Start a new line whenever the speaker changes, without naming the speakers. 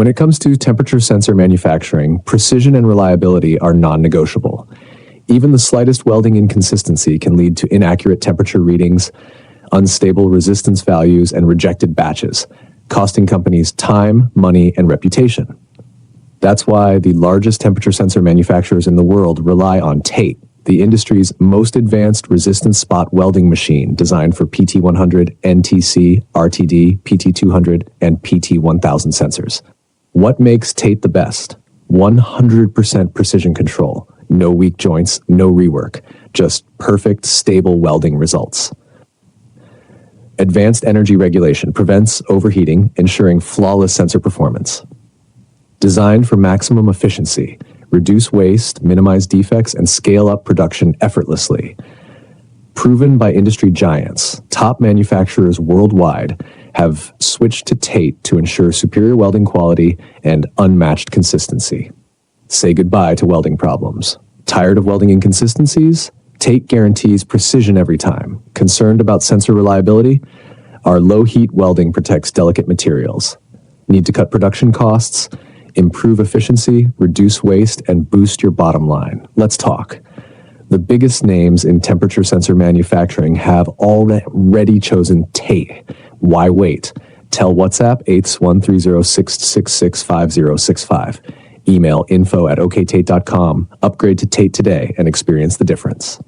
When it comes to temperature sensor manufacturing, precision and reliability are non-negotiable. Even the slightest welding inconsistency can lead to inaccurate temperature readings, unstable resistance values, and rejected batches, costing companies time, money, and reputation. That's why the largest temperature sensor manufacturers in the world rely on TATE, the industry's most advanced resistance spot welding machine designed for PT100, NTC, RTD, PT200, and PT1000 sensors. What makes TATE the best? 100% precision control. No weak joints, no rework. Just perfect, stable welding results. Advanced energy regulation prevents overheating, ensuring flawless sensor performance. Designed for maximum efficiency, reduce waste, minimize defects, and scale up production effortlessly. Proven by industry giants, top manufacturers worldwide have switched to TATE to ensure superior welding quality and unmatched consistency. Say goodbye to welding problems. Tired of welding inconsistencies? TATE guarantees precision every time. Concerned about sensor reliability? Our low-heat welding protects delicate materials. Need to cut production costs, improve efficiency, reduce waste, and boost your bottom line? Let's talk. The biggest names in temperature sensor manufacturing have already chosen TATE. Why wait? Tell WhatsApp 81306665065. Email info@oktate.com. Upgrade to TATE today and experience the difference.